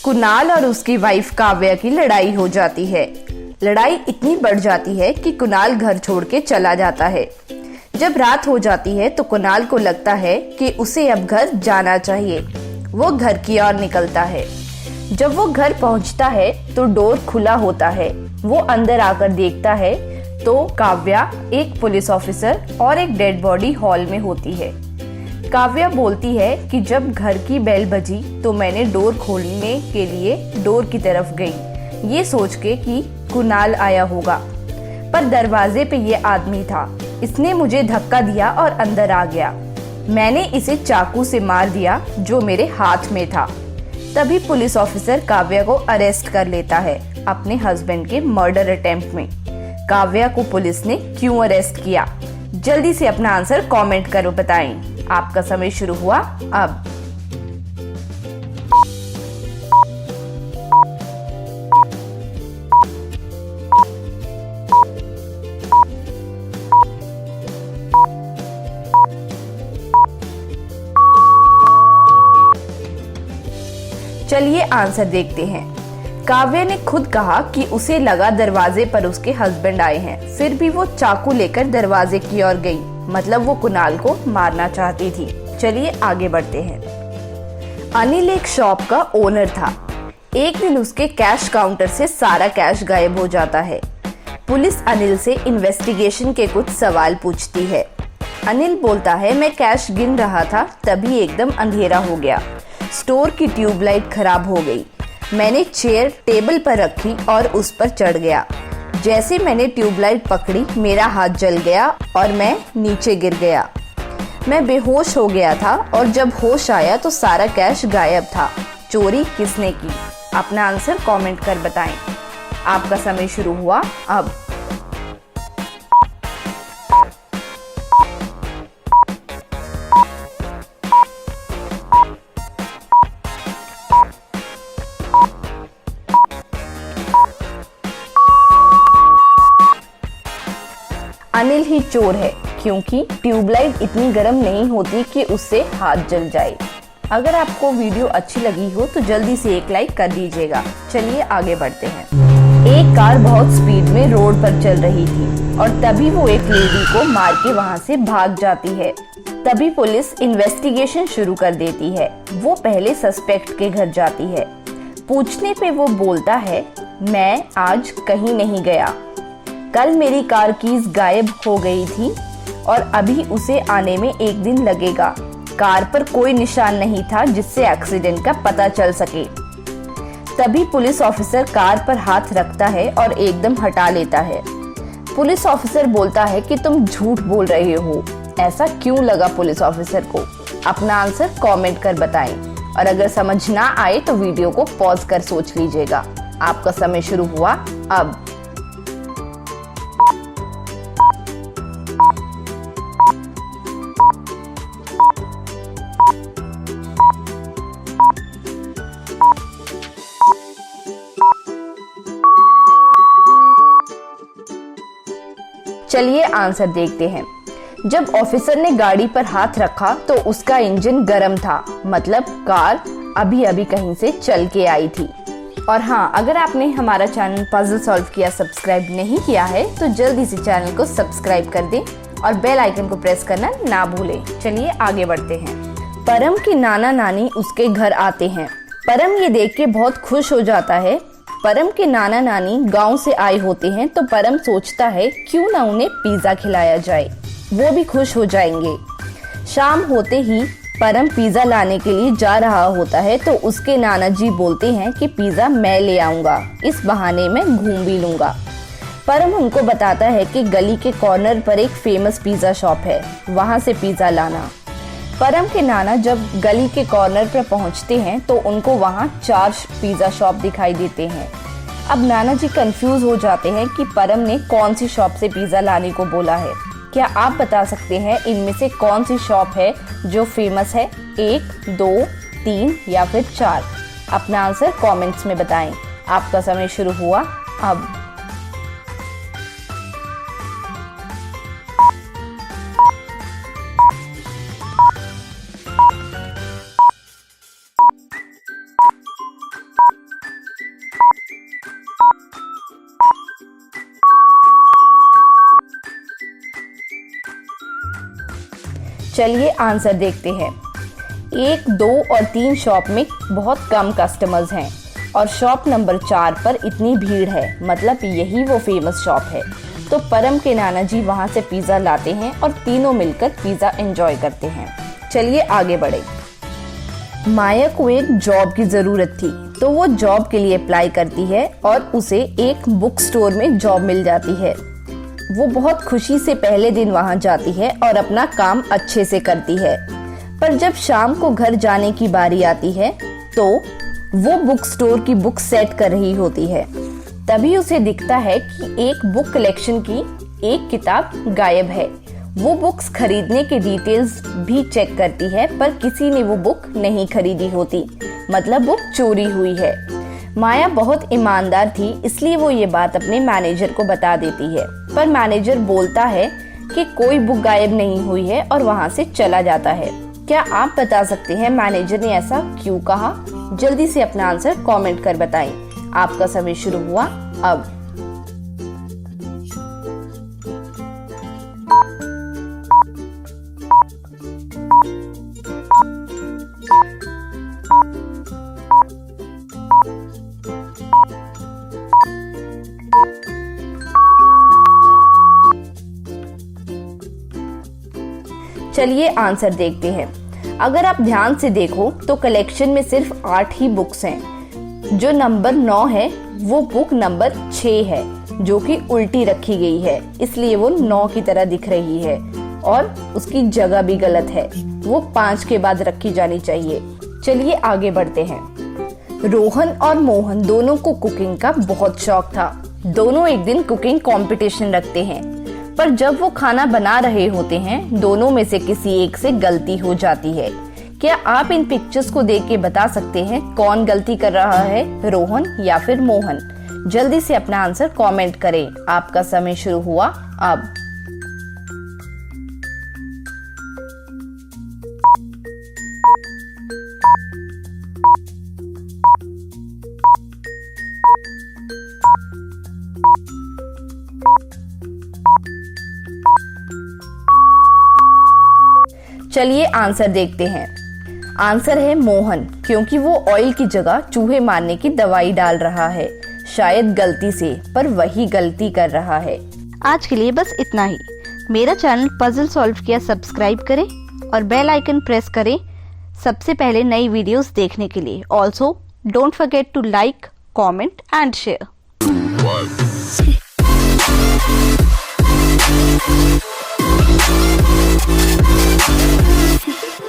कुणाल और उसकी वाइफ काव्या की लड़ाई हो जाती है। लड़ाई इतनी बढ़ जाती है कि कुणाल घर छोड़ के चला जाता है। जब रात हो जाती है तो कुणाल को लगता है कि उसे अब घर जाना चाहिए। वो घर की ओर निकलता है। जब वो घर पहुंचता है तो डोर खुला होता है। वो अंदर आकर देखता है तो काव्या, एक पुलिस ऑफिसर और एक डेड बॉडी हॉल में होती है। काव्या बोलती है कि जब घर की बेल बजी तो मैंने डोर खोलने के लिए डोर की तरफ गई, ये सोच के कि कुणाल आया होगा, पर दरवाजे पे ये आदमी था। इसने मुझे धक्का दिया और अंदर आ गया। मैंने इसे चाकू से मार दिया जो मेरे हाथ में था। तभी पुलिस ऑफिसर काव्या को अरेस्ट कर लेता है अपने हस्बैंड के मर्डर अटेम्प्ट में। काव्या को पुलिस ने क्यों अरेस्ट किया? जल्दी से अपना आंसर कमेंट करो, बताएं। आपका समय शुरू हुआ अब। चलिए आंसर देखते हैं। काव्या ने खुद कहा कि उसे लगा दरवाजे पर उसके हस्बैंड आए हैं, फिर भी वो चाकू लेकर दरवाजे की ओर गई, मतलब वो कुणाल को मारना चाहती थी। चलिए आगे बढ़ते हैं। अनिल एक शॉप का ओनर था। एक दिन उसके कैश काउंटर से सारा कैश गायब हो जाता है। पुलिस अनिल से इन्वेस्टिगेशन के कुछ सवाल पूछती है। अनिल बोलता है, मैं कैश गिन रहा था तभी एकदम अंधेरा हो गया। स्टोर की ट्यूबलाइट खराब हो गई। मैंने चेयर टेबल पर रखी और उस पर चढ़ गया। जैसे मैंने ट्यूबलाइट पकड़ी, मेरा हाथ जल गया और मैं नीचे गिर गया। मैं बेहोश हो गया था और जब होश आया तो सारा कैश गायब था। चोरी किसने की? अपना आंसर कमेंट कर बताएं। आपका समय शुरू हुआ अब। अनिल ही चोर है, क्योंकि ट्यूबलाइट इतनी गर्म नहीं होती कि उससे हाथ जल जाए। अगर आपको वीडियो अच्छी लगी हो तो जल्दी से एक लाइक कर दीजिएगा। चलिए आगे बढ़ते हैं। एक कार बहुत स्पीड में रोड पर चल रही थी और तभी वो एक लेडी को मार के वहाँ से भाग जाती है। तभी पुलिस इन्वेस्टिगेशन शुरू कर देती है। वो पहले सस्पेक्ट के घर जाती है। पूछने पे वो बोलता है, मैं आज कहीं नहीं गया। कल मेरी कार कीज गायब हो गई थी और अभी उसे आने में एक दिन लगेगा। कार पर कोई निशान नहीं था जिससे एक्सीडेंट का पता चल सके। तभी पुलिस ऑफिसर कार पर हाथ रखता है और एकदम हटा लेता है। पुलिस ऑफिसर बोलता है कि तुम झूठ बोल रहे हो। ऐसा क्यों लगा पुलिस ऑफिसर को? अपना आंसर कमेंट कर बताएं और अगर समझ ना आए तो वीडियो को पॉज कर सोच लीजिएगा। आपका समय शुरू हुआ अब। चलिए आंसर देखते हैं। जब ऑफिसर ने गाड़ी पर हाथ रखा तो उसका इंजन गर्म था, मतलब कार अभी अभी कहीं से चल के आई थी। और हाँ, अगर आपने हमारा चैनल पजल सॉल्व किया सब्सक्राइब नहीं किया है तो जल्दी से चैनल को सब्सक्राइब कर दें और बेल आइकन को प्रेस करना ना भूलें। चलिए आगे बढ़ते हैं। परम की नाना नानी उसके घर आते हैं। परम ये देख के बहुत खुश हो जाता है। परम के नाना नानी गांव से आए होते हैं तो परम सोचता है क्यों ना उन्हें पिज्जा खिलाया जाए, वो भी खुश हो जाएंगे। शाम होते ही परम पिज्जा लाने के लिए जा रहा होता है तो उसके नाना जी बोलते हैं कि पिज्जा मैं ले आऊंगा, इस बहाने में घूम भी लूंगा। परम उनको बताता है कि गली के कॉर्नर पर एक फेमस पिज्जा शॉप है, वहां से पिज्जा लाना। परम के नाना जब गली के कॉर्नर पर पहुंचते हैं तो उनको वहां 4 पिज्जा शॉप दिखाई देते हैं। अब नाना जी कंफ्यूज हो जाते हैं कि परम ने कौन सी शॉप से पिज्जा लाने को बोला है। क्या आप बता सकते हैं इनमें से कौन सी शॉप है जो फेमस है? 1, 2, 3 या फिर 4? अपना आंसर कमेंट्स में बताएं। आपका समय शुरू हुआ अब। चलिए आंसर देखते हैं। 1, 2 और 3 शॉप में बहुत कम कस्टमर्स हैं और शॉप नंबर 4 पर इतनी भीड़ है, मतलब यही वो फेमस शॉप है। तो परम के नाना जी वहाँ से पिज़्ज़ा लाते हैं और तीनों मिलकर पिज़्ज़ा एंजॉय करते हैं। चलिए आगे बढ़े। माया को एक जॉब की ज़रूरत थी, तो वो जॉब के लिए अप्लाई करती है और उसे एक बुक स्टोर में जॉब मिल जाती है। वो बहुत खुशी से पहले दिन वहाँ जाती है और अपना काम अच्छे से करती है। पर जब शाम को घर जाने की बारी आती है तो वो बुक स्टोर की बुक सेट कर रही होती है। तभी उसे दिखता है कि एक बुक कलेक्शन की एक किताब गायब है। वो बुक्स खरीदने के डिटेल्स भी चेक करती है, पर किसी ने वो बुक नहीं खरीदी होती, मतलब बुक चोरी हुई है। माया बहुत ईमानदार थी, इसलिए वो ये बात अपने मैनेजर को बता देती है। पर मैनेजर बोलता है कि कोई बुक गायब नहीं हुई है और वहाँ से चला जाता है। क्या आप बता सकते हैं मैनेजर ने ऐसा क्यों कहा? जल्दी से अपना आंसर कमेंट कर बताएं। आपका समय शुरू हुआ अब। चलिए आंसर देखते हैं। अगर आप ध्यान से देखो तो कलेक्शन में सिर्फ 8 ही बुक्स हैं। जो नंबर 9 है वो बुक नंबर 6 है, जो कि उल्टी रखी गई है, इसलिए वो 9 की तरह दिख रही है और उसकी जगह भी गलत है। वो 5 के बाद रखी जानी चाहिए। चलिए आगे बढ़ते हैं। रोहन और मोहन दोनों को कुकिंग का बहुत शौक था। दोनों एक दिन कुकिंग कंपटीशन रखते हैं, पर जब वो खाना बना रहे होते हैं दोनों में से किसी एक से गलती हो जाती है। क्या आप इन पिक्चर्स को देख के बता सकते हैं कौन गलती कर रहा है, रोहन या फिर मोहन? जल्दी से अपना आंसर कमेंट करें। आपका समय शुरू हुआ अब। चलिए आंसर देखते हैं। आंसर है मोहन, क्योंकि वो ऑयल की जगह चूहे मारने की दवाई डाल रहा है, शायद गलती से, पर वही गलती कर रहा है। आज के लिए बस इतना ही। मेरा चैनल पजल सॉल्व किया सब्सक्राइब करें और बेल आइकन प्रेस करें सबसे पहले नई वीडियोस देखने के लिए। Also don't forget to like, comment and share.